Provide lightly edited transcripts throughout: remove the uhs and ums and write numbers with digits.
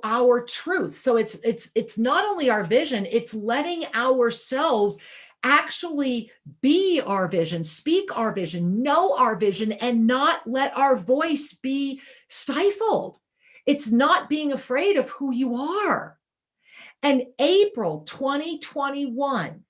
our truth. So it's not only our vision, it's letting ourselves actually be our vision, speak our vision, know our vision, and not let our voice be stifled. It's not being afraid of who you are. And April 2021,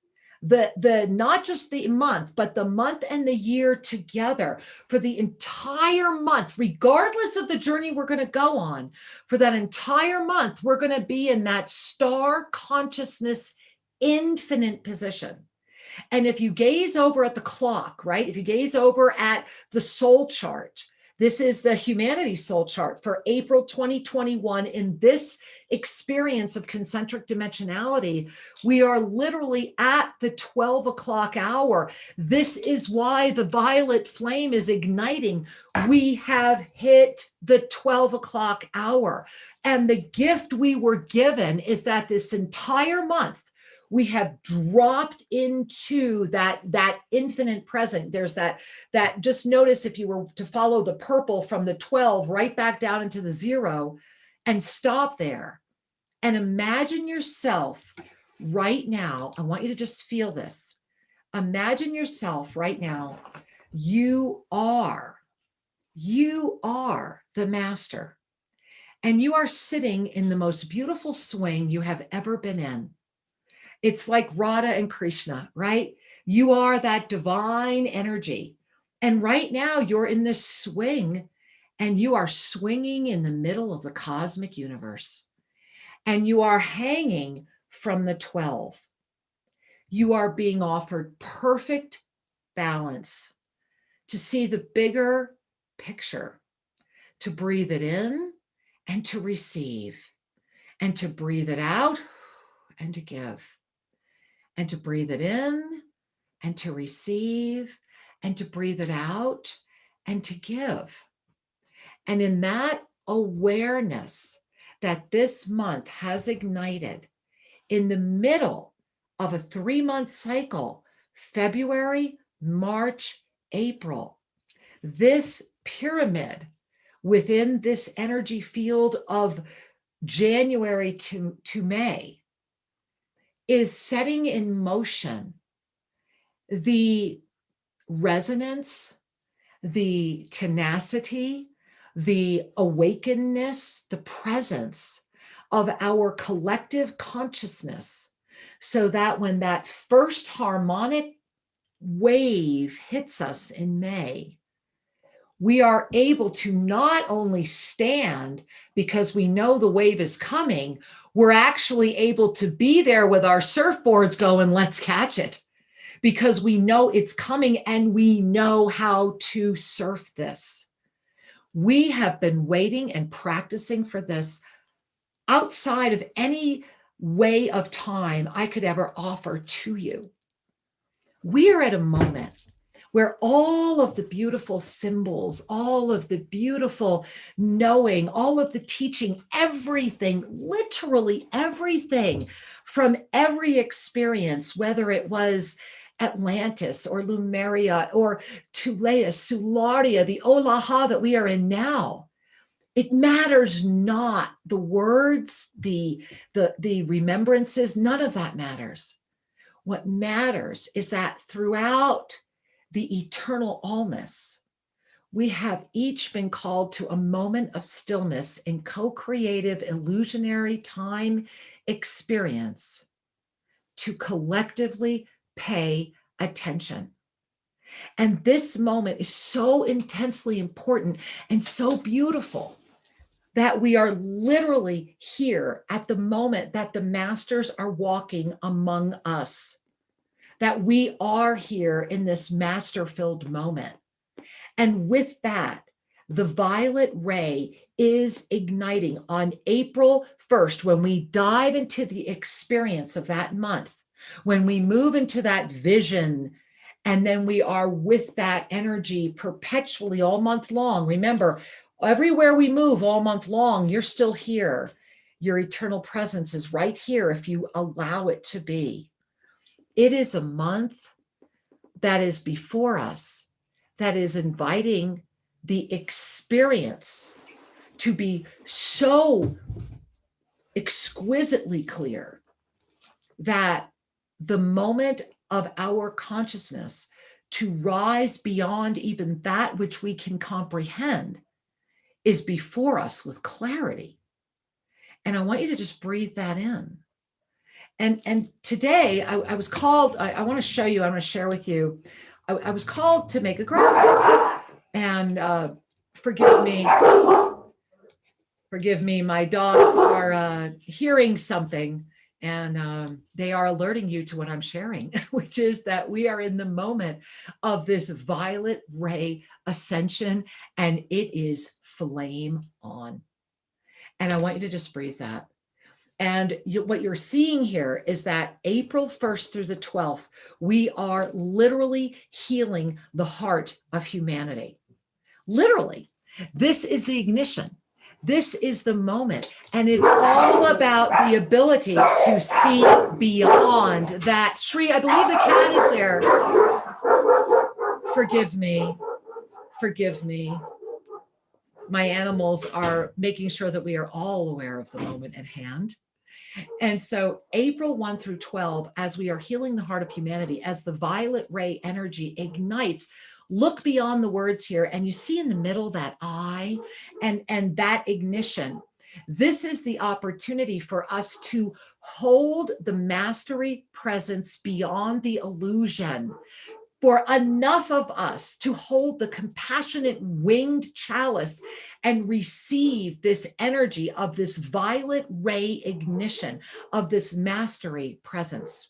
the not just the month, but the month and the year together, for the entire month, regardless of the journey we're going to go on, for that entire month, we're going to be in that star consciousness infinite position. And if you gaze over at the clock, right? If you gaze over at the soul chart, this is the humanity soul chart for April 2021. In this experience of concentric dimensionality, we are literally at the 12 o'clock hour. This is why the violet flame is igniting. We have hit the 12 o'clock hour. And the gift we were given is that this entire month, we have dropped into that infinite present. There's that just notice, if you were to follow the purple from the 12 right back down into the 0 and stop there and imagine yourself right now. I want you to just feel this. Imagine yourself right now. You are the master, and you are sitting in the most beautiful swing you have ever been in. It's like Radha and Krishna, right? You are that divine energy. And right now you're in this swing, and you are swinging in the middle of the cosmic universe. And you are hanging from the 12. You are being offered perfect balance to see the bigger picture, to breathe it in and to receive, and to breathe it out and to give. And to breathe it in and to receive, and to breathe it out and to give. And in that awareness that this month has ignited in the middle of a 3-month cycle, February, March, April, this pyramid within this energy field of January to May is setting in motion the resonance, the tenacity, the awakenedness, the presence of our collective consciousness, so that when that first harmonic wave hits us in May, we are able to not only stand because we know the wave is coming, we're actually able to be there with our surfboards going, let's catch it, because we know it's coming and we know how to surf this. We have been waiting and practicing for this outside of any way of time I could ever offer to you. We are at a moment where all of the beautiful symbols, all of the beautiful knowing, all of the teaching, everything, literally everything from every experience, whether it was Atlantis or Lemuria or Tulea, Sularia, the Olaha that we are in now, it matters not. The words, the remembrances, none of that matters. What matters is that throughout the eternal allness, we have each been called to a moment of stillness in co-creative illusionary time experience to collectively pay attention. And this moment is so intensely important and so beautiful that we are literally here at the moment that the masters are walking among us, that we are here in this master-filled moment. And with that, the violet ray is igniting on April 1st, when we dive into the experience of that month, when we move into that vision, and then we are with that energy perpetually all month long. Remember, everywhere we move all month long, you're still here. Your eternal presence is right here if you allow it to be. It is a month that is before us, that is inviting the experience to be so exquisitely clear that the moment of our consciousness to rise beyond even that which we can comprehend is before us with clarity. And I want you to just breathe that in. And today I was called, I want to show you, I'm going to share with you, I was called to make a graphic. And forgive me, my dogs are hearing something, and they are alerting you to what I'm sharing, which is that we are in the moment of this violet ray ascension, and it is flame on. And I want you to just breathe that. And what you're seeing here is that April 1st through the 12th, we are literally healing the heart of humanity. Literally, this is the ignition. This is the moment. And it's all about the ability to see beyond that. Shri, I believe the cat is there. Forgive me. Forgive me. My animals are making sure that we are all aware of the moment at hand. And so April 1 through 12, as we are healing the heart of humanity, as the violet ray energy ignites, look beyond the words here, and you see in the middle that I and that ignition. This is the opportunity for us to hold the mastery presence beyond the illusion. For enough of us to hold the compassionate winged chalice and receive this energy of this violet ray ignition of this mastery presence.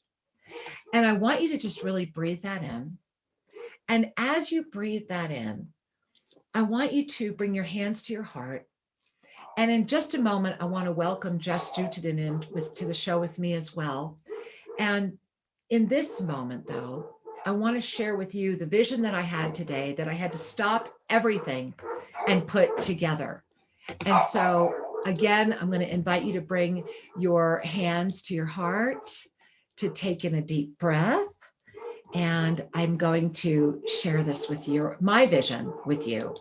And I want you to just really breathe that in. And as you breathe that in, I want you to bring your hands to your heart. And in just a moment, I want to welcome Jess Jutiden in to the show with me as well. And in this moment, though, I want to share with you the vision that I had today, that I had to stop everything and put together. And so again, I'm going to invite you to bring your hands to your heart, to take in a deep breath. And I'm going to share this with you, my vision with you.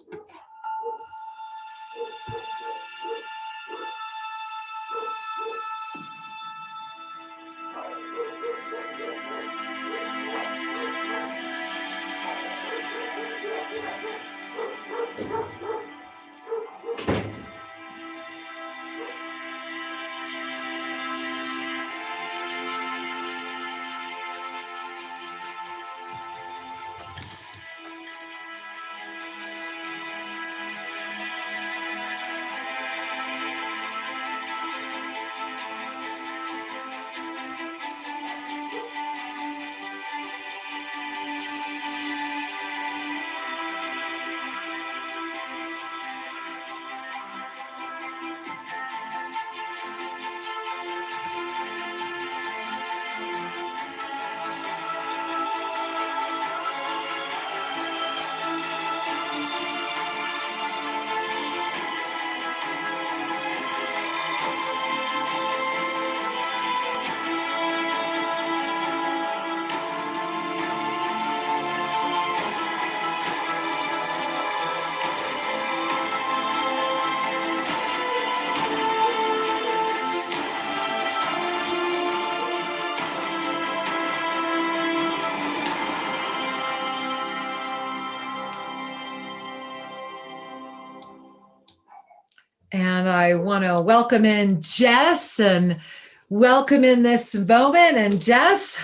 And I want to welcome in Jess and welcome in this moment. And Jess,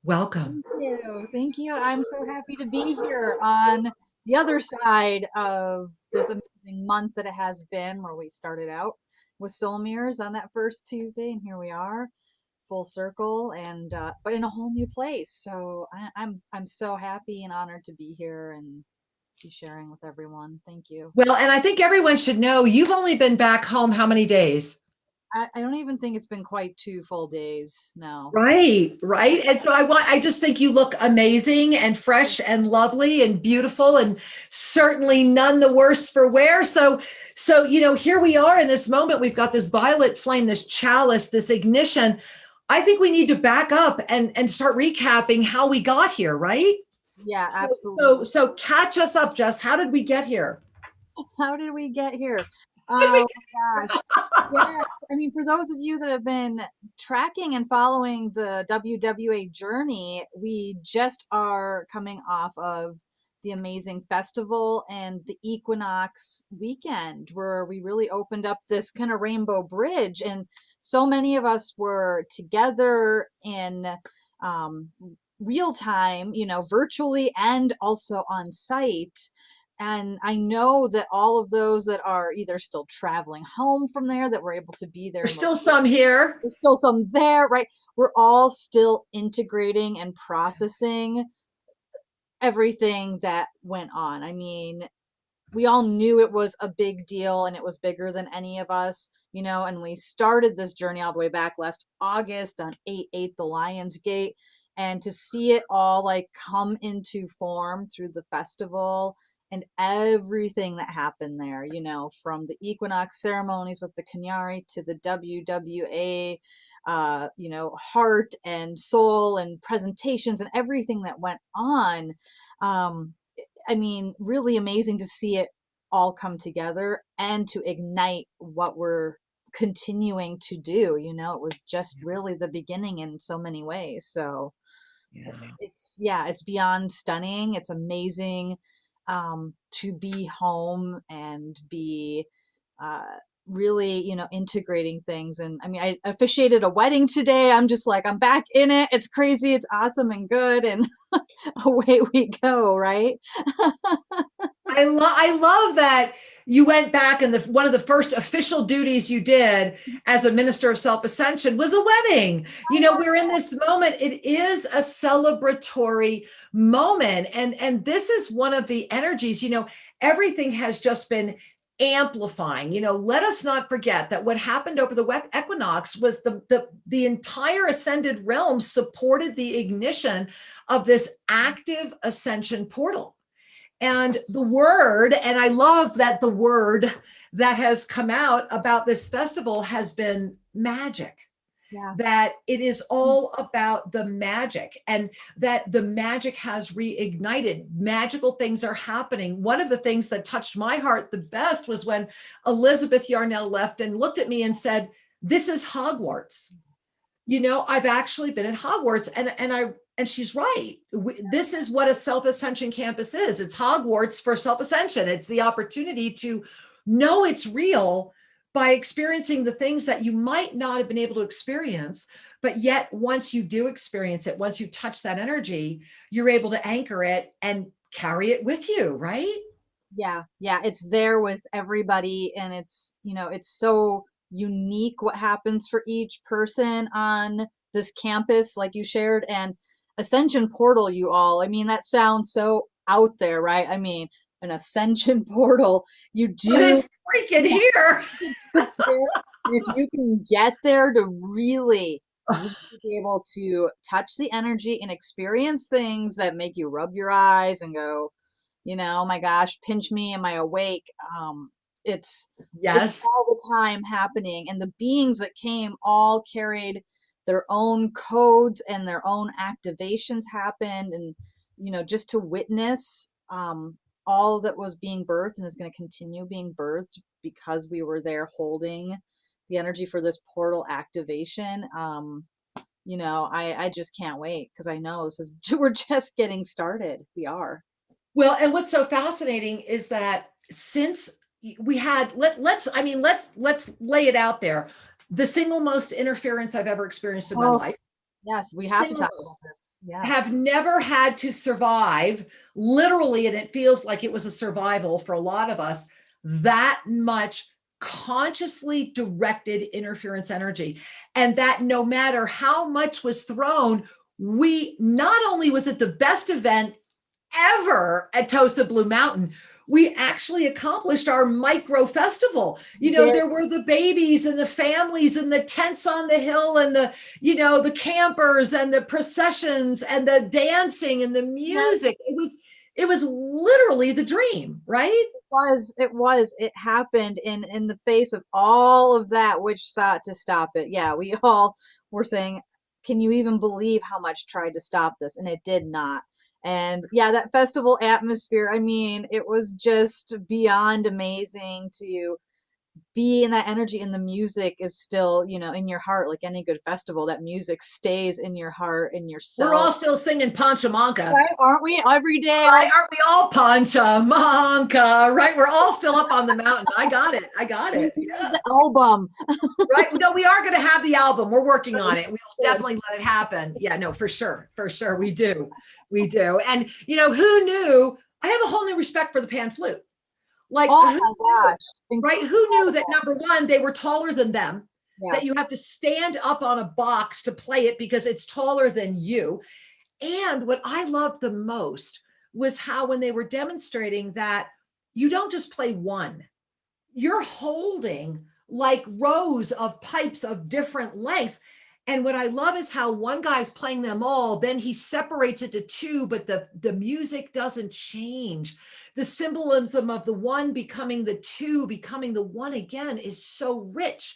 welcome. Thank you. Thank you. I'm so happy to be here on the other side of this amazing month that it has been, where we started out with soul mirrors on that first Tuesday, and here we are, full circle, and but in a whole new place. So I'm so happy and honored to be here and be sharing with everyone. Thank you. Well, and I think everyone should know you've only been back home how many days? I don't even think it's been quite 2 full days now. Right, right. And so I just think you look amazing and fresh and lovely and beautiful, and certainly none the worse for wear. So, here we are in this moment. We've got this violet flame, this chalice, this ignition. I think we need to back up and start recapping how we got here, right? Yeah, absolutely. So catch us up, Jess. How did we get here? How did we get here? Did we Oh my gosh. Yes. I mean, for those of you that have been tracking and following the WWA journey, we just are coming off of the amazing festival and the equinox weekend where we really opened up this kind of rainbow bridge. And so many of us were together in um, real time, virtually and also on site. And I know that all of those that are either still traveling home from there that were able to be there There's in still location, some here. there's still some there, right? We're all still integrating and processing everything that went on. I mean, we all knew it was a big deal and it was bigger than any of us, and we started this journey all the way back last August on 8/8, the Lion's Gate. And to see it all like come into form through the festival and everything that happened there, from the equinox ceremonies with the Kenyari to the WWA, heart and soul and presentations and everything that went on. Um, I mean, really amazing to see it all come together and to ignite what we're continuing to do. It was just really the beginning in so many ways. So Yeah. it's beyond stunning. It's amazing to be home and be uh, really, integrating things. And I mean, I officiated a wedding today. I'm just like, I'm back in it. It's crazy. It's awesome and good. And away we go, right? I love that you went back and one of the first official duties you did as a minister of self-ascension was a wedding. We're in this moment. It is a celebratory moment. And this is one of the energies, everything has just been amplifying. Let us not forget that what happened over the equinox was the entire ascended realm supported the ignition of this active ascension portal. And the word, and I love that the word that has come out about this festival has been magic. Yeah. That it is all about the magic and that the magic has reignited. Magical things are happening. One of the things that touched my heart the best was when Elizabeth Yarnell left and looked at me and said, "This is Hogwarts." I've actually been at Hogwarts, and she's right. This is what a self-ascension campus is. It's Hogwarts for self-ascension. It's the opportunity to know it's real by experiencing the things that you might not have been able to experience, but yet once you do experience it, once you touch that energy, you're able to anchor it and carry it with you, right? Yeah, yeah, it's there with everybody, and it's so unique what happens for each person on this campus, like you shared. And Ascension Portal, you all, I mean, that sounds so out there, right? I mean, an Ascension Portal, you But do, it's freaking yeah, here. it's just there. And if you can get there to really be able to touch the energy and experience things that make you rub your eyes and go, oh my gosh, pinch me, am I awake? It's it's Yes. all the time happening, and the beings that came all carried their own codes and their own activations happened. And just to witness all that was being birthed and is going to continue being birthed because we were there holding the energy for this portal activation. I just can't wait because I know this is we're just getting started. We are. Well, and what's so fascinating is that since we had let's lay it out there. The single most interference I've ever experienced in my Oh, life, yes, we have to single talk most, about this. Yeah. have never had to survive literally, and it feels like it was a survival for a lot of us, that much consciously directed interference energy. And that no matter how much was thrown, we not only was it the best event ever at Tosa Blue Mountain, we actually accomplished our micro festival. Yeah. There were the babies and the families and the tents on the hill and the campers and the processions and the dancing and the Yes, music. It was literally the dream, right? it happened in the face of all of that which sought to stop it. Yeah, we all were saying, can you even believe how much tried to stop this? And it did not. And yeah, that festival atmosphere, I mean, it was just beyond amazing to be in that energy, and the music is still, you know, in your heart. Like any good festival, that music stays in your heart, in We're all yourself. still singing Panchamanca. Right? Aren't we every day? Right? Like Aren't we all Panchamanca? Right? We're all still up on the mountain. I got it. I got we it. need Yeah. the album. Right. No, we are going to have the album. We're working on it. We will Good. definitely let it happen. Yeah, no, for sure. For sure. We do. We do. And, you know, who knew? I have a whole new respect for the pan flute. Like, Oh who my knew? gosh. Right? Who knew that Incredible. number one, they were taller than them, Yeah. that you have to stand up on a box to play it because it's taller than you. And what I loved the most was how, when they were demonstrating that you don't just play one, you're holding like rows of pipes of different lengths. And what I love is how one guy's playing them all, then he separates it to two, but the music doesn't change. The symbolism of the one becoming the two, becoming the one again is so rich.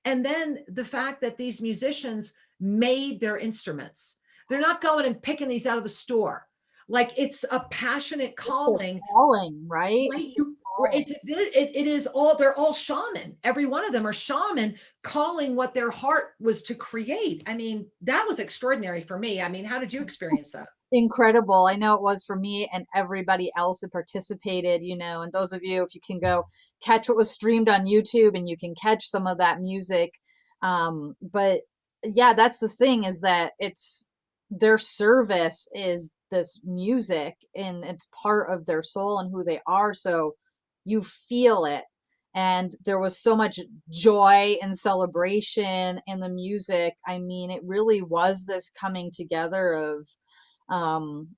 And then the fact that these musicians made their instruments, they're not going and picking these out of the store. Like, it's a passionate It's their calling. calling, right? Right? It's their It's calling. it is all, they're all shaman. Every one of them are shaman calling what their heart was to create. I mean, that was extraordinary for me. I mean, how did you experience that? Incredible. I know it was for me and everybody else that participated, you know, and those of you, if you can go catch what was streamed on YouTube and you can catch some of that music. But yeah, that's the thing, is that it's their service is this music, and it's part of their soul and who they are. So you feel it. And there was so much joy and celebration in the music. I mean, it really was this coming together of um,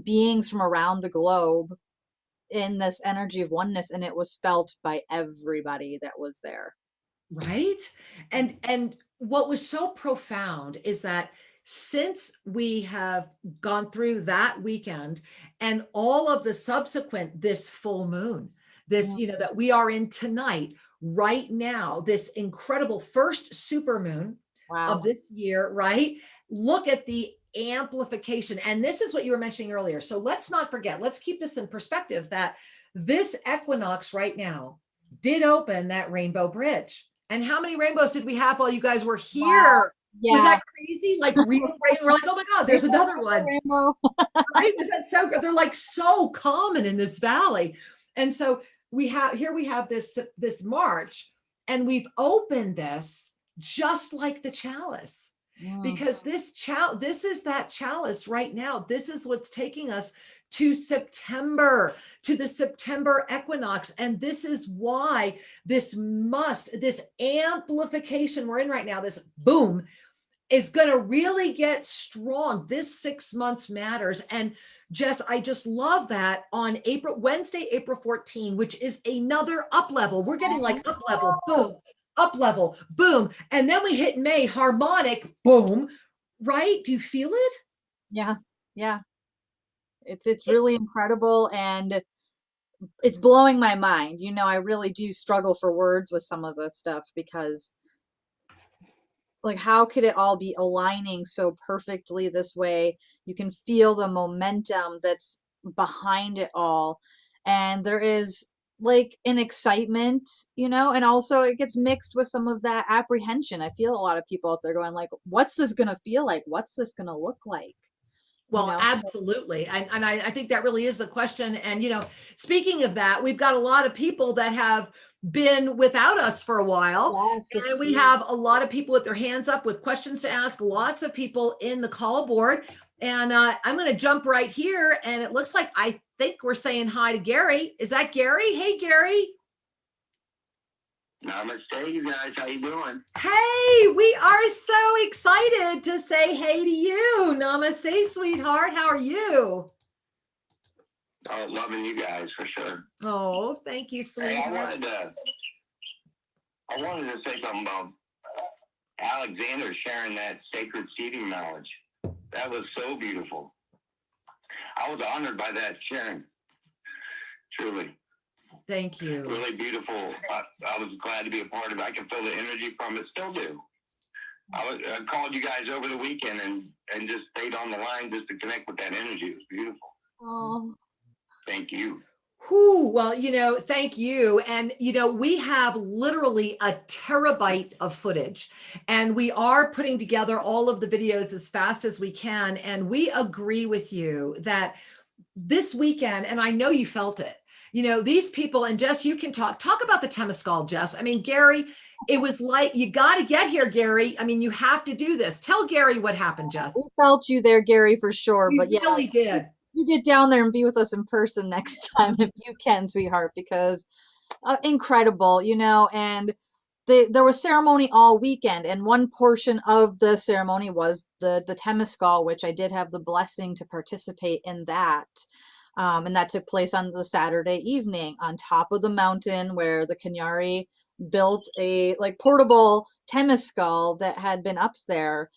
beings from around the globe in this energy of oneness, and it was felt by everybody that was there. Right? And what was so profound is that since we have gone through that weekend and all of the subsequent, this full moon, this, Mm. you know, that we are in tonight, right now, this incredible first super moon of Wow. this year, right? Look at the amplification. And this is what you were mentioning earlier. So let's not forget, let's keep this in perspective, that this equinox right now did open that rainbow bridge. And how many rainbows did we have while you guys were Wow. here? Was Yeah. that crazy? Like real rain? We're like, oh my God, there's Rainbow, another rainbow, one. rainbow. Right? Was that so good? They're like so common in this valley. And so we have this March, and we've opened this just like the chalice. Mm. Because this is that chalice right now. This is what's taking us to September, to the September equinox. And this is why this amplification we're in right now, this boom, is going to really get strong. This 6 months matters. And Jess, I just love that on Wednesday, April 14, which is another up level. We're getting like up level, boom, up level, boom. And then we hit May, harmonic, boom, right? Do you feel it? Yeah. Yeah. It's really incredible, and it's blowing my mind. You know, I really do struggle for words with some of this stuff, because like, how could it all be aligning so perfectly this way? You can feel the momentum that's behind it all, and there is like an excitement, you know, and also it gets mixed with some of that apprehension. I feel a lot of people out there going like, what's this gonna feel like? What's this gonna look like? You Well, know? absolutely. And I think that really is the question. And, you know, speaking of that, we've got a lot of people that have been without us for a while. Yes, it's And we true. have a lot of people with their hands up with questions to ask, lots of people in the call board. And I'm going to jump right here. And it looks like I think we're saying hi to Gary. Is that Gary? Hey, Gary. Namaste, you guys. How you doing? Hey, we are so excited to say hey to you. Namaste, sweetheart. How are you? Oh, loving you guys for sure. Oh, thank you, Hey, sweetheart. I wanted to say something about Alexander sharing that sacred seeding knowledge. That was so beautiful. I was honored by that sharing. Truly, Thank you. really beautiful. I was glad to be a part of it. I can feel the energy from it. Still do. I called you guys over the weekend and just stayed on the line just to connect with that energy. It was beautiful. Oh, Thank you. Whew, well, thank you. And, we have literally a terabyte of footage, and we are putting together all of the videos as fast as we can. And we agree with you that this weekend, and I know you felt it, these people, and Jess, you can talk about the Temescal, Jess. I mean, Gary, it was like, you got to get here, Gary. I mean, you have to do this. Tell Gary what happened, Jess. we felt you there, Gary, for sure. We But yeah, really did. you get down there and be with us in person next time if you can, sweetheart, because incredible, and there was ceremony all weekend, and one portion of the ceremony was the Temescal, which I did have the blessing to participate in that. And that took place on the Saturday evening on top of the mountain where the Kenyari built a like portable Temescal that had been up there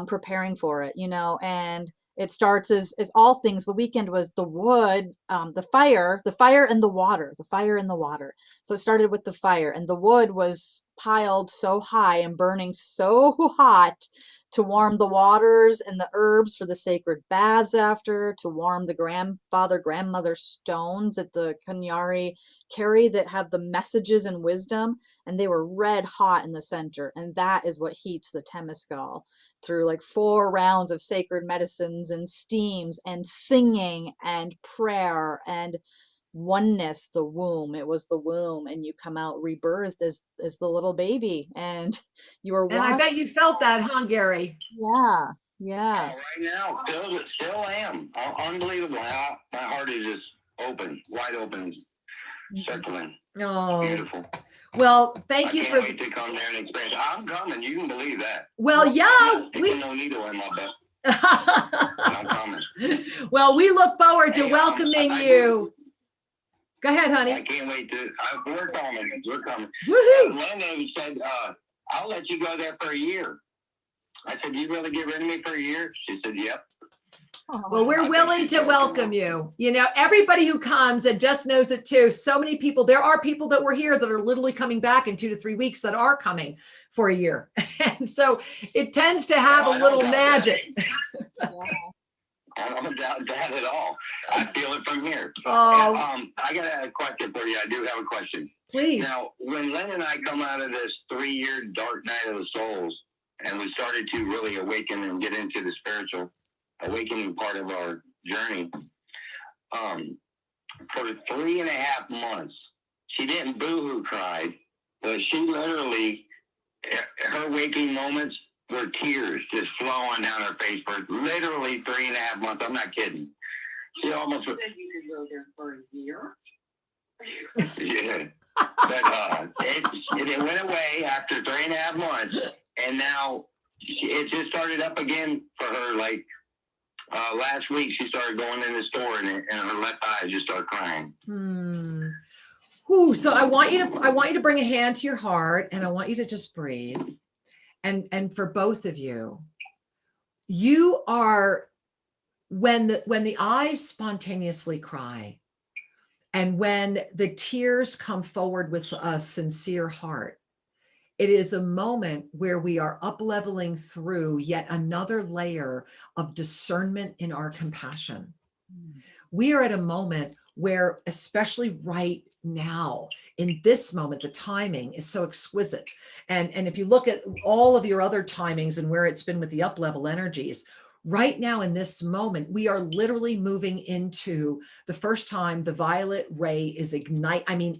preparing for it, and it starts as all things. The weekend was the wood, the fire and the water, the fire and the water. So it started with the fire, and the wood was piled so high and burning so hot to warm the waters and the herbs for the sacred baths after, to warm the grandmother stones that the Kanyari carry that have the messages and wisdom, and they were red hot in the center, and that is what heats the Temescal through like 4 rounds of sacred medicines and steams and singing and prayer and oneness. The womb, it was the womb, and you come out rebirthed as the little baby, and you were And I bet you felt that, huh, Gary? yeah. Right now, still am. Unbelievable how my heart is just open, wide open, circling. Oh, Beautiful. Well, thank you I for. can't wait to come there and experience. I'm coming. You can believe that. Well, yeah, we no needle in my butt. I'm coming. Well, we look forward to welcoming you. Go ahead, honey. I can't wait to. We're coming. We're coming. Woohoo! Lennon said, "I'll let you go there for a year." I said, "You really get rid of me for a year?" She said, "Yep." Well, we're willing to welcome you. Everybody who comes, and just knows it too. So many people. There are people that were here that are literally coming back in 2 to 3 weeks that are coming for a year, and so it tends to have a little magic. I don't doubt that at all. I feel it from here. Oh. I got a question for you. I do have a question. Please. Now, when Len and I come out of this 3-year dark night of the souls, and we started to really awaken and get into the spiritual awakening part of our journey, for 3.5 months, she didn't boo-hoo cry, but she literally, her waking moments were tears just flowing down her face for literally 3.5 months. I'm not kidding. She almost. You said you could go there for a year. Yeah, but it went away after 3.5 months, and now it just started up again for her. Like last week, she started going in the store, and her left eye just started crying. Ooh, so I want you to bring a hand to your heart, and I want you to just breathe. And for both of you, you are, when the eyes spontaneously cry, and when the tears come forward with a sincere heart, it is a moment where we are up-leveling through yet another layer of discernment in our compassion. We are at a moment where, especially right now, in this moment, the timing is so exquisite. And if you look at all of your other timings and where it's been with the up-level energies, right now in this moment, we are literally moving into the first time the violet ray is igniting,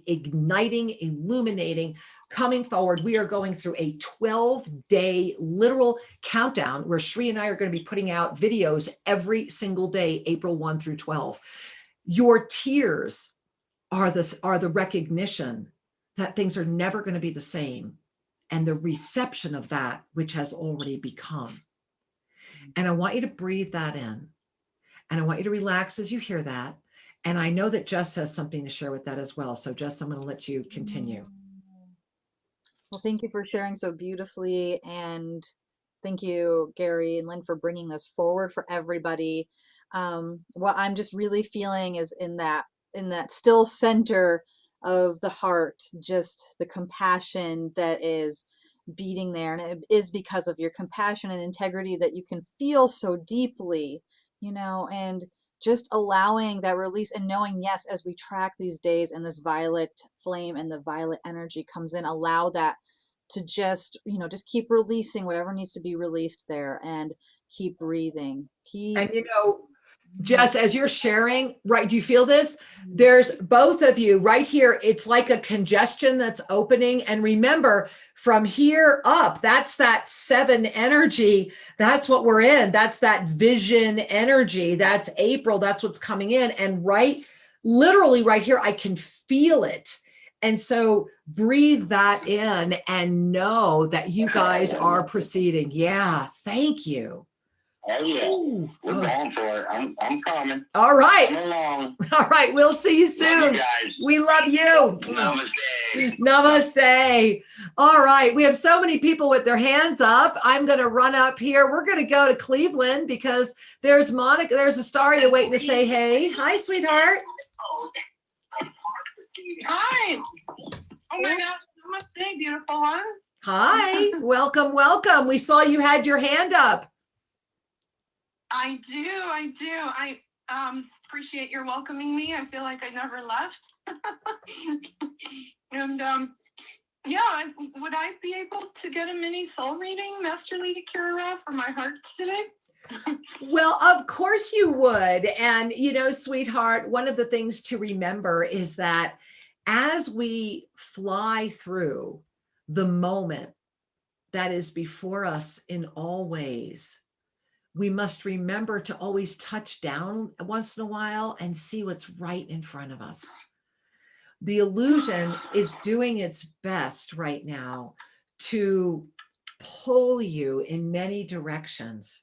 illuminating, coming forward. We are going through a 12-day literal countdown where Shri and I are going to be putting out videos every single day, April 1 through 12. Your tears are the recognition that things are never going to be the same, and the reception of that which has already become. And I want you to breathe that in, and I want you to relax as you hear that. And I know that Jess has something to share with that as well. So Jess, I'm going to let you continue. Well, thank you for sharing so beautifully, and thank you, Gary and Lynn, for bringing this forward for everybody. What I'm just really feeling is in that still center of the heart, just the compassion that is beating there, and it is because of your compassion and integrity that you can feel so deeply, and just allowing that release and knowing, yes, as we track these days and this violet flame and the violet energy comes in, allow that to just, just keep releasing whatever needs to be released there, and keep breathing. And Jess, as you're sharing, right, do you feel this? There's both of you right here. It's like a congestion that's opening. And remember, from here up, that's that 7 energy. That's what we're in. That's that vision energy. That's April. That's what's coming in. And literally right here, I can feel it. And so breathe that in and know that you guys are proceeding. Yeah, thank you. Oh yeah, Ooh. we're going for it. I'm coming. All right. Come along. All right. We'll see you soon. Love you guys. We love you. Namaste. Namaste. All right. We have so many people with their hands up. I'm going to run up here. We're going to go to Cleveland because there's Monica. There's Astaria waiting to say hey. Hi, sweetheart. Hi. Oh my God. Namaste, beautiful one. Hi. Welcome. Welcome. We saw you had your hand up. I do. I appreciate your welcoming me. I feel like I never left. And yeah, would I be able to get a mini soul reading, Master Lady Kira, for my heart today? Well, of course you would. And, sweetheart, one of the things to remember is that as we fly through the moment that is before us in all ways, we must remember to always touch down once in a while and see what's right in front of us. The illusion is doing its best right now to pull you in many directions.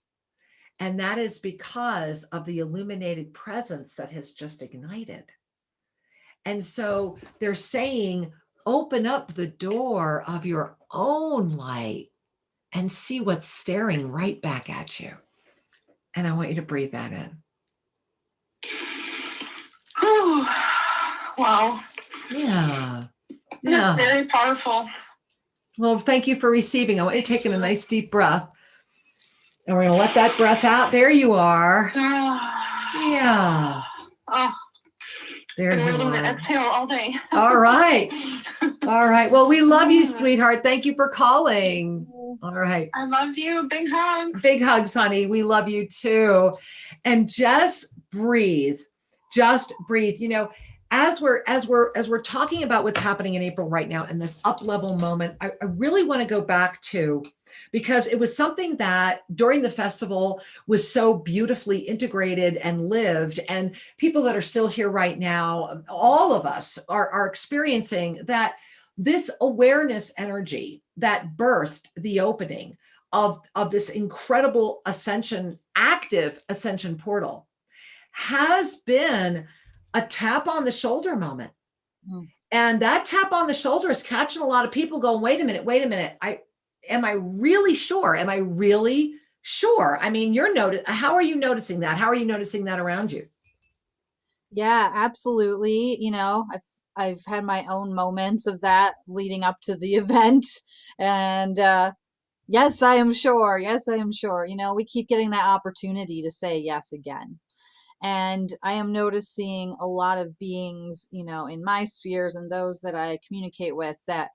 And that is because of the illuminated presence that has just ignited. And so they're saying, open up the door of your own light and see what's staring right back at you. And I want you to breathe that in. Whew. Wow. Yeah. That's very powerful. Well, thank you for receiving. I want you to take in a nice deep breath. And we're going to let that breath out. There you are. Yeah. Oh. There you Waiting to are. exhale all day. All right. All right. Well, we love you, sweetheart. Thank you for calling. All right. I love you. Big hugs. Big hugs, honey. We love you too. And just breathe. Just breathe. As we're talking about what's happening in April right now in this up level moment, I really want to go back to, because it was something that during the festival was so beautifully integrated and lived, and people that are still here right now, all of us are experiencing that this awareness energy that birthed the opening of this incredible ascension, active ascension portal has been a tap on the shoulder moment. And that tap on the shoulder is catching a lot of people going, wait a minute. Am I really sure? Am I really sure? I mean, how are you noticing that? How are you noticing that around you? Yeah, absolutely. I've had my own moments of that leading up to the event. And yes, I am sure. Yes, I am sure. We keep getting that opportunity to say yes again. And I am noticing a lot of beings, in my spheres and those that I communicate with that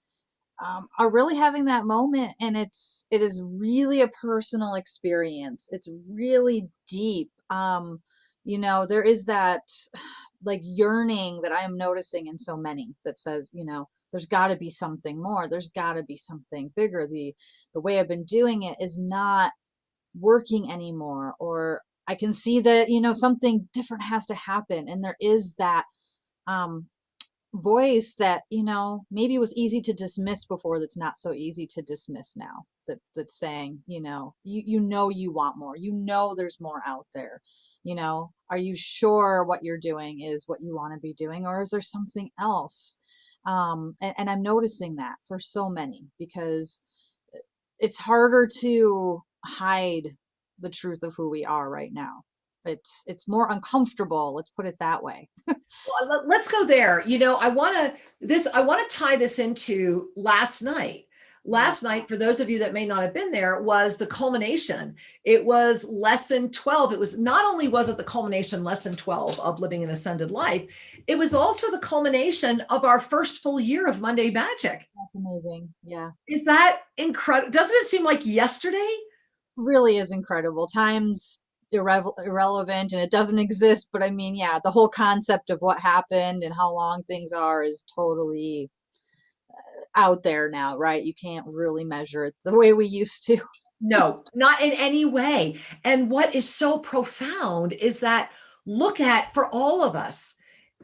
are really having that moment. And it is really a personal experience. It's really deep. There is that like yearning that I am noticing in so many that says, there's got to be something more. There's got to be something bigger. The way I've been doing it is not working anymore, or I can see that, something different has to happen. And there is that voice that, maybe was easy to dismiss before, that's not so easy to dismiss now, that's saying, you want more, there's more out there, are you sure what you're doing is what you want to be doing, or is there something else? And I'm noticing that for so many, because it's harder to hide the truth of who we are right now. It's more uncomfortable. Let's put it that way. Well, let's go there. I want to tie this into last night. Last night, for those of you that may not have been there, was the culmination. It was lesson 12. It was not only was it the culmination, lesson 12 of living an ascended life, it was also the culmination of our first full year of Monday Magic. That's amazing. Yeah. Is that incredible? Doesn't it seem like yesterday? Really is incredible. Time's irrelevant and it doesn't exist, but I mean, yeah, the whole concept of what happened and how long things are is totally out there now, right? You can't really measure it the way we used to. No, not in any way. And what is so profound is that look at, for all of us,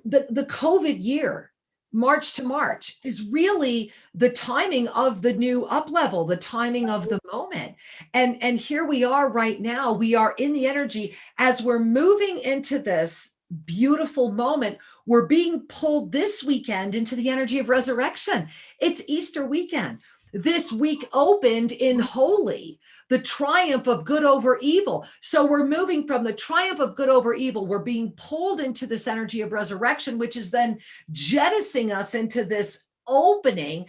the COVID year, March to March, is really the timing of the new up level, the timing of the moment. And here we are right now. We are in the energy as we're moving into this beautiful moment. We're being pulled this weekend into the energy of resurrection. It's Easter weekend. This week opened in Holy, the triumph of good over evil. So we're moving from the triumph of good over evil. We're being pulled into this energy of resurrection, which is then jettisoning us into this opening.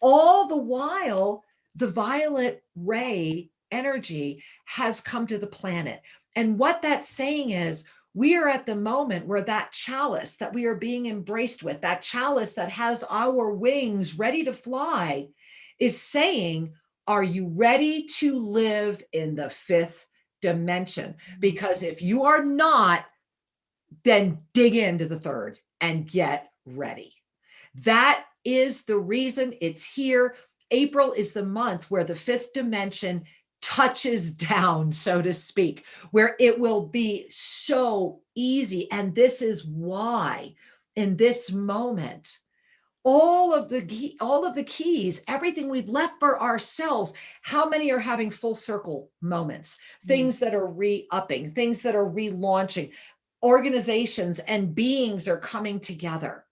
All the while, the violet ray energy has come to the planet. And what that's saying is, we are at the moment where that chalice that we are being embraced with, that chalice that has our wings ready to fly, is saying, are you ready to live in the fifth dimension? Because if you are not, then dig into the third and get ready. That is the reason it's here. April is the month where the fifth dimension touches down, so to speak, where it will be so easy. And this is why in this moment, all of the keys, everything we've left for ourselves, how many are having full circle moments, things that are re-upping, things that are relaunching, organizations and beings are coming together.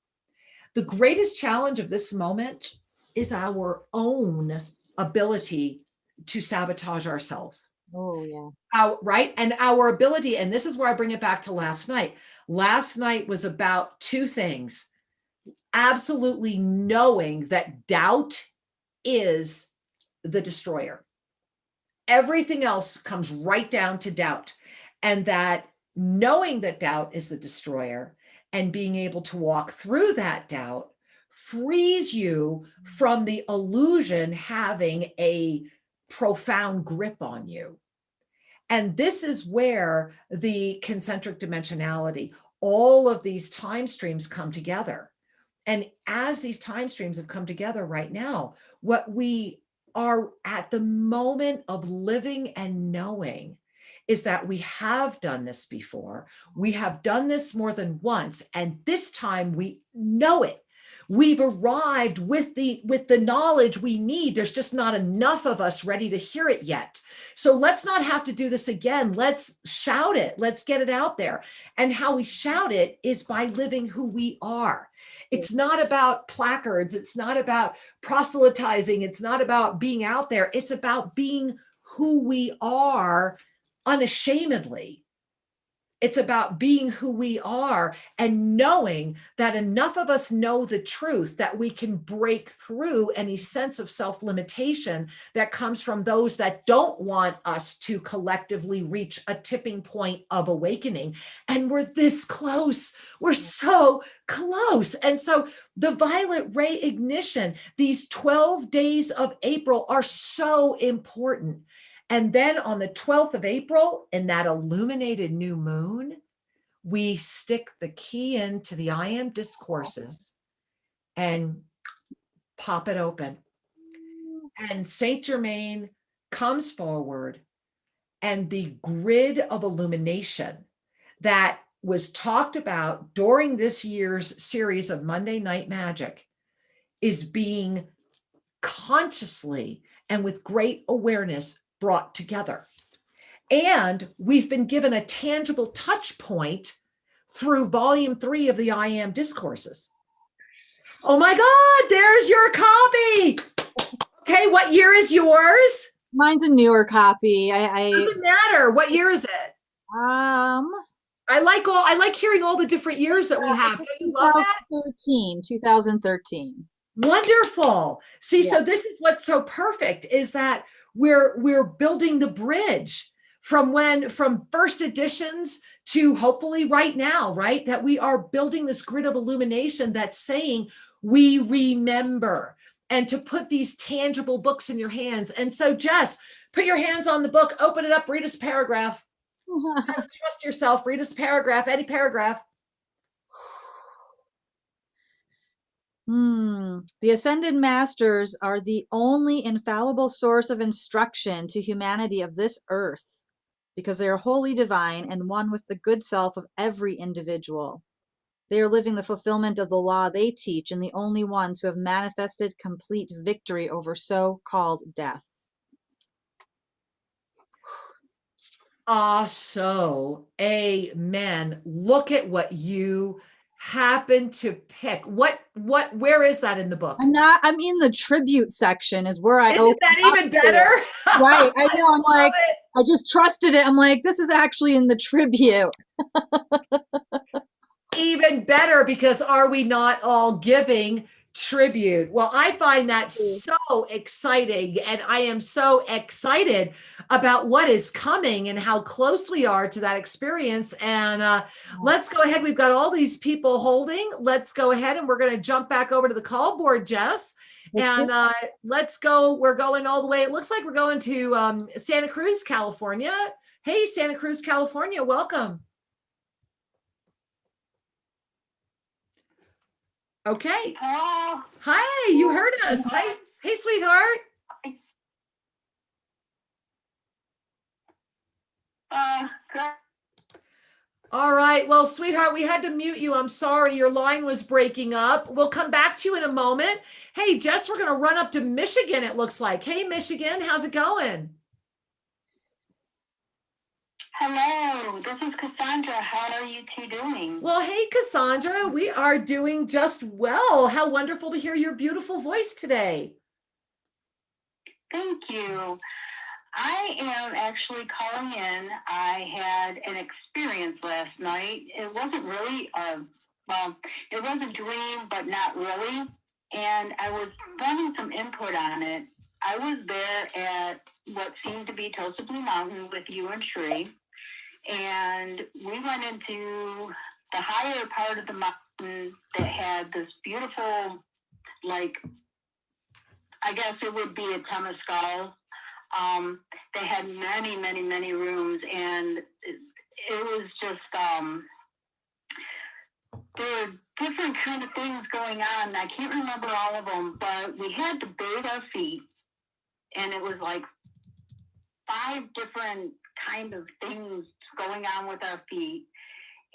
The greatest challenge of this moment is our own ability to sabotage ourselves. Oh, yeah. Right? And our ability, and this is where I bring it back to last night. Last night was about two things. Absolutely knowing that doubt is the destroyer. Everything else comes right down to doubt. And that knowing that doubt is the destroyer and being able to walk through that doubt frees you from the illusion having a profound grip on you. And this is where the concentric dimensionality, all of these time streams come together. And as these time streams have come together right now, what we are at the moment of living and knowing is that we have done this before. We have done this more than once. And this time we know it. We've arrived with the knowledge we need. There's just not enough of us ready to hear it yet. So let's not have to do this again. Let's shout it. Let's get it out there. And how we shout it is by living who we are. It's not about placards. It's not about proselytizing. It's not about being out there. It's about being who we are unashamedly. It's about being who we are and knowing that enough of us know the truth that we can break through any sense of self-limitation that comes from those that don't want us to collectively reach a tipping point of awakening. And we're this close. We're so close. And so the violet ray ignition, these 12 days of April are so important. And then on the 12th of April, in that illuminated new moon, we stick the key into the I Am discourses and pop it open. And Saint Germain comes forward, and the grid of illumination that was talked about during this year's series of Monday Night Magic is being consciously and with great awareness brought together. And we've been given a tangible touch point through volume 3 of the I Am discourses. Oh my God, there's your copy. Okay, what year is yours? Mine's a newer copy. Doesn't matter. What year is it? I like hearing all the different years that we have. Don't you love that? 2013. Wonderful. See, Yeah. so this is what's so perfect is that we're building the bridge from first editions to hopefully right now, right? That we are building this grid of illumination that's saying we remember, and to put these tangible books in your hands. And so Jess, put your hands on the book, open it up, read us a paragraph. Just trust yourself, read us a paragraph, any paragraph. The Ascended Masters are the only infallible source of instruction to humanity of this earth, because they are wholly divine and one with the good self of every individual. They are living the fulfillment of the law they teach, and the only ones who have manifested complete victory over so-called death. So amen. Look at what you happen to pick. Where is that in the book? I'm in the tribute section is where I Isn't open that up even to better? it. Right. I know. I'm like, I just trusted it. I'm like, this is actually in the tribute. Even better, because are we not all giving tribute? Well, I find that so exciting, and I am so excited about what is coming and how close we are to that experience. And let's go ahead. We've got all these people holding. Let's go ahead, and we're going to jump back over to the call board, Jess. Let's go. We're going all the way. It looks like we're going to Santa Cruz, California. Hey, Santa Cruz, California, welcome. Okay. Hello. Hi, you heard us. Hi. Hey, sweetheart. Good. All right. Well, sweetheart, we had to mute you. I'm sorry. Your line was breaking up. We'll come back to you in a moment. Hey, Jess, we're going to run up to Michigan, it looks like. Hey, Michigan, how's it going? Hello, this is Cassandra. How are you two doing? Well, hey, Cassandra, we are doing just well. How wonderful to hear your beautiful voice today. Thank you. I am actually calling in. I had an experience last night. It wasn't really it was a dream, but not really. And I was wanting some input on it. I was there at what seemed to be Tosa Blue Mountain with you and Shree. And we went into the higher part of the mountain that had this beautiful, like, I guess it would be a temescal. They had many, many, many rooms, and it was just, there were different kind of things going on. I can't remember all of them, but we had to bathe our feet, and it was like 5 different kind of things going on with our feet.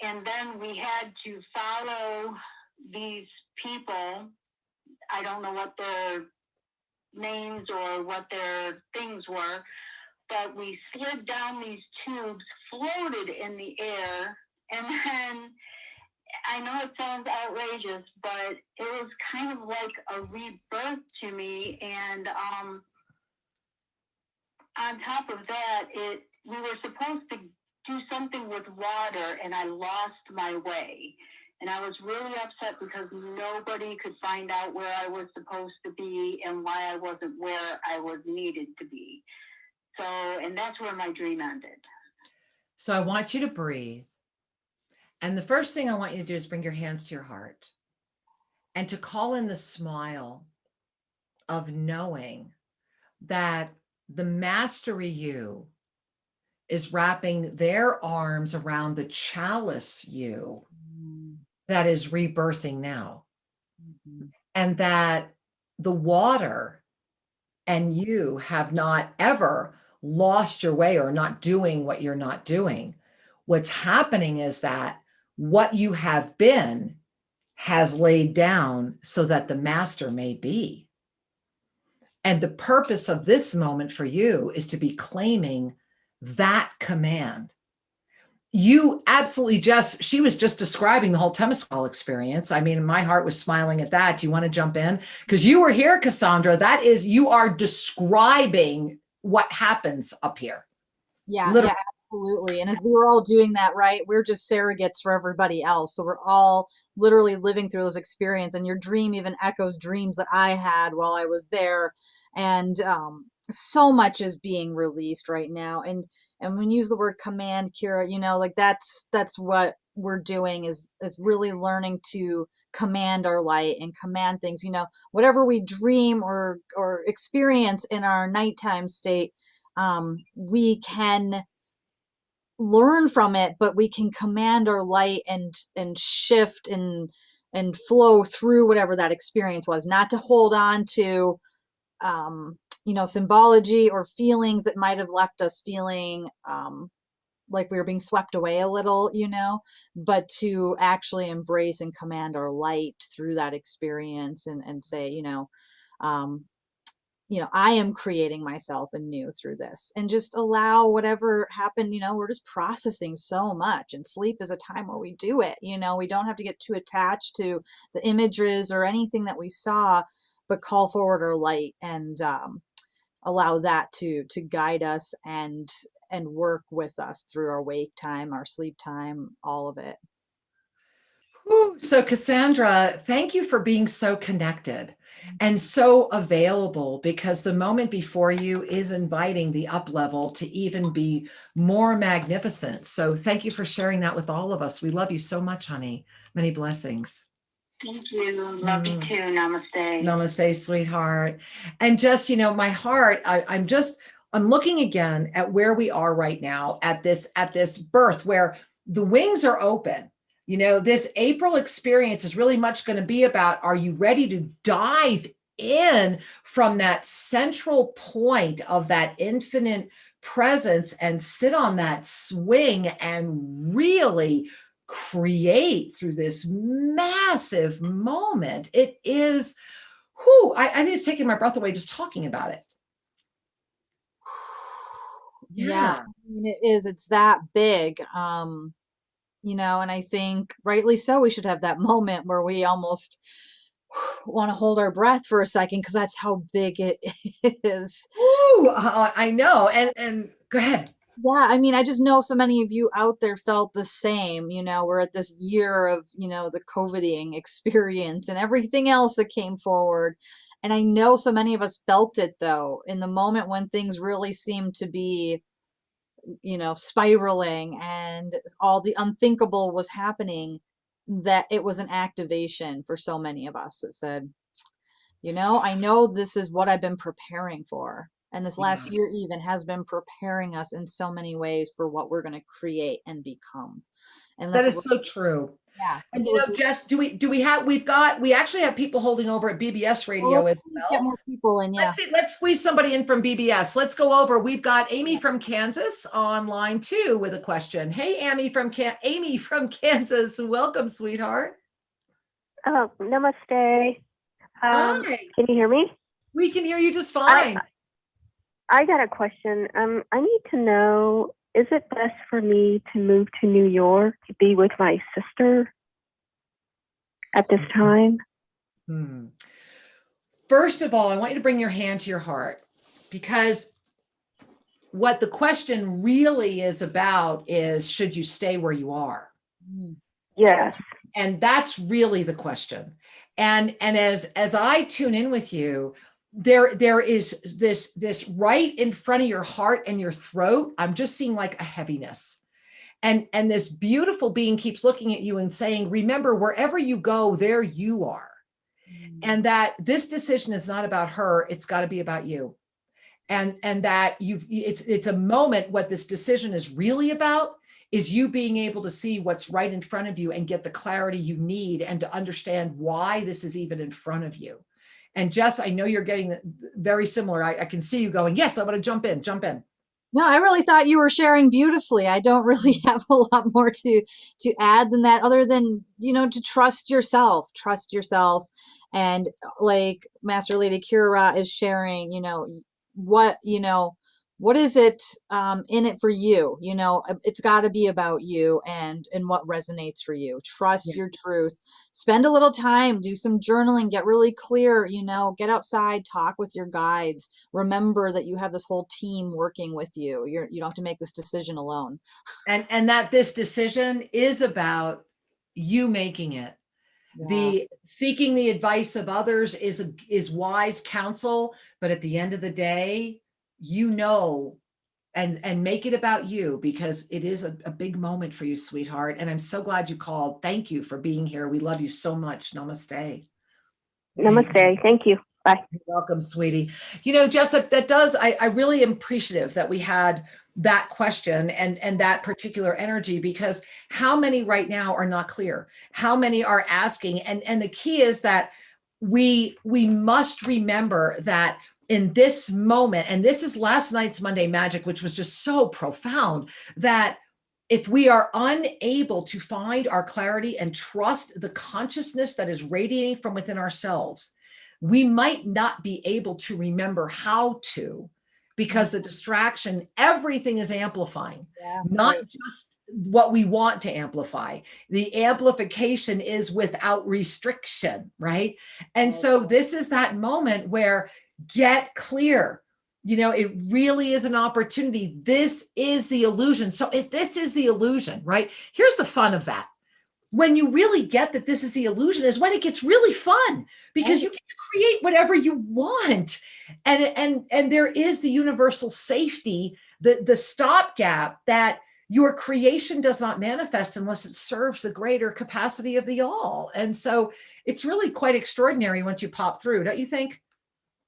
And then we had to follow these people. I don't know what their names or what their things were, but we slid down these tubes, floated in the air, and then, I know it sounds outrageous, but it was kind of like a rebirth to me. And on top of that, we were supposed to do something with water, and I lost my way. And I was really upset because nobody could find out where I was supposed to be and why I wasn't where I was needed to be. So, and that's where my dream ended. So I want you to breathe. And the first thing I want you to do is bring your hands to your heart and to call in the smile of knowing that the mastery you is wrapping their arms around the chalice you that is rebirthing now. Mm-hmm. And that the water and you have not ever lost your way or not doing what you're not doing. What's happening is that what you have been has laid down so that the master may be. And the purpose of this moment for you is to be claiming that command. You absolutely just, she was just describing the whole temescal experience. I mean, my heart was smiling at that. Do you want to jump in? Because you were here, Cassandra. That is, you are describing what happens up here. Yeah, Absolutely. And as we were all doing that, right, we're just surrogates for everybody else. So we're all literally living through those experiences. And your dream even echoes dreams that I had while I was there. And so much is being released right now. And when you use the word command, Kira, like that's what we're doing is really learning to command our light and command things. Whatever we dream or experience in our nighttime state, we can learn from it, but we can command our light and shift and flow through whatever that experience was, not to hold on to symbology or feelings that might have left us feeling like we were being swept away a little, but to actually embrace and command our light through that experience and say, I am creating myself anew through this, and just allow whatever happened. We're just processing so much, and sleep is a time where we do it. We don't have to get too attached to the images or anything that we saw, but call forward our light and allow that to guide us and work with us through our wake time, our sleep time, all of it. Ooh, so Cassandra, thank you for being so connected and so available, because the moment before you is inviting the up level to even be more magnificent. So thank you for sharing that with all of us. We love you so much, honey. Many blessings. Thank you. Love you too. Namaste. Namaste, sweetheart. And just, my heart, I'm looking again at where we are right now at this birth where the wings are open. This April experience is really much going to be about, are you ready to dive in from that central point of that infinite presence and sit on that swing and really create through this massive moment? It is, I think it's taking my breath away just talking about it. Yeah. I mean, it is. It's that big. And I think rightly so, we should have that moment where we almost want to hold our breath for a second, because that's how big it is. Ooh, I know. And go ahead. Yeah, I mean, I just know so many of you out there felt the same. We're at this year of, the COVIDing experience and everything else that came forward. And I know so many of us felt it, though, in the moment when things really seemed to be spiraling and all the unthinkable was happening, that it was an activation for so many of us that said, I know this is what I've been preparing for. And this last year even has been preparing us in so many ways for what we're going to create and become. And that is so true. Yeah. And Jess, we actually have people holding over at BBS Radio as well. Get more people in. Yeah. Let's squeeze somebody in from BBS. Let's go over. We've got Amy from Kansas online too with a question. Hey, Amy from Kansas. Welcome, sweetheart. Oh, namaste. Hi. Can you hear me? We can hear you just fine. I got a question. I need to know, is it best for me to move to New York to be with my sister at this time? First of all, I want you to bring your hand to your heart, because what the question really is about is, should you stay where you are? Yes. And that's really the question. And as I tune in with you, there is this right in front of your heart and your throat. I'm just seeing like a heaviness. And this beautiful being keeps looking at you and saying, remember, wherever you go, there you are. And that this decision is not about her. It's got to be about you. And that it's a moment. What this decision is really about is you being able to see what's right in front of you and get the clarity you need, and to understand why this is even in front of you. And Jess, I know you're getting very similar. I can see you going, yes, I want to jump in. No, I really thought you were sharing beautifully. I don't really have a lot more to add than that, other than, to trust yourself. And like Master Lady Kira is sharing, what is it in it for you? You know, it's got to be about you and what resonates for you. Trust your truth. Spend a little time, do some journaling, get really clear, you know, get outside, talk with your guides. Remember that you have this whole team working with you. You don't have to make this decision alone. And that this decision is about you making it. Yeah. The seeking the advice of others is wise counsel, but at the end of the day, you know, and make it about you, because it is a big moment for you, sweetheart. And I'm so glad you called. Thank you for being here. We love you so much. Namaste. Namaste. Thank you. Bye. You're welcome, sweetie. You know, Jess, I really am appreciative that we had that question and that particular energy, because how many right now are not clear? How many are asking? And the key is that we must remember that in this moment, and this is last night's Monday Magic, which was just so profound, that if we are unable to find our clarity and trust the consciousness that is radiating from within ourselves, we might not be able to remember how to, because the distraction, everything is amplifying, not just what we want to amplify. The amplification is without restriction, right? And so this is that moment where get clear. You know, it really is an opportunity. This is the illusion. So if this is the illusion, right? Here's the fun of that. When you really get that this is the illusion is when it gets really fun, because you can create whatever you want. And there is the universal safety, the stopgap that your creation does not manifest unless it serves the greater capacity of the all. And so it's really quite extraordinary once you pop through, don't you think?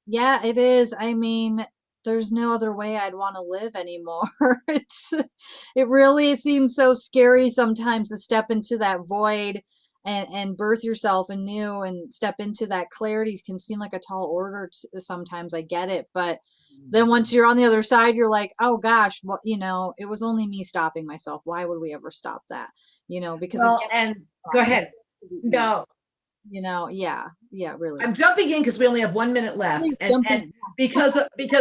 Yeah, it is. I mean, there's no other way I'd want to live anymore. It really seems so scary sometimes to step into that void and birth yourself anew and step into that clarity. It can seem like a tall order sometimes. I get it. But then once you're on the other side, you're like, oh gosh, well, you know, it was only me stopping myself. Why would we ever stop that? You know, because go ahead. No. You know, yeah, really. I'm jumping in because we only have 1 minute left, and because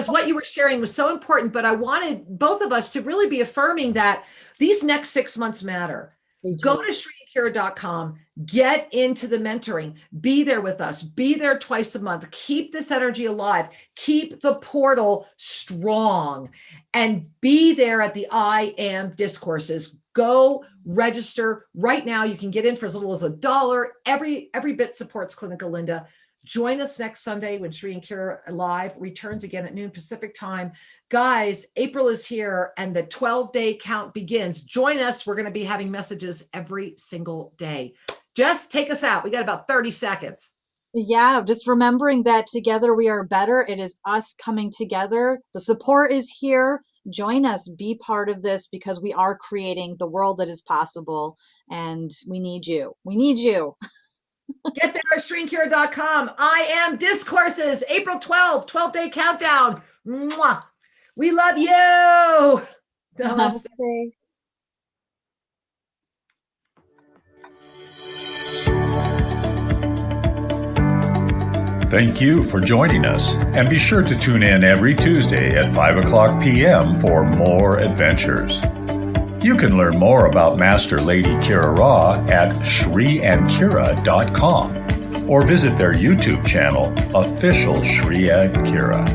what you were sharing was so important. But I wanted both of us to really be affirming that these next 6 months matter. Go to ShriAkira.com, get into the mentoring, be there with us, be there twice a month, keep this energy alive, keep the portal strong, and be there at the I Am discourses. Go register right now. You can get in for as little as $1. Every bit supports Clinical Linda. Join us next Sunday when Shri and Kira Live returns again at noon Pacific time. Guys, April is here and the 12-day count begins. Join us. We're going to be having messages every single day. Just take us out. We got about 30 seconds. Yeah, just remembering that together we are better. It is us coming together. The support is here. Join us, be part of this, because we are creating the world that is possible, and we need you. We need you. Get there at ShriAkira.com. I Am Discourses, April 12th, 12-day countdown. Mwah. We love you. Namaste. Thank you for joining us, and be sure to tune in every Tuesday at 5 o'clock p.m. for more adventures. You can learn more about Master Lady Kira Ra at ShriAndKira.com or visit their YouTube channel, Official Shri and Kira.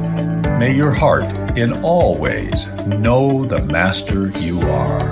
May your heart in all ways know the Master you are.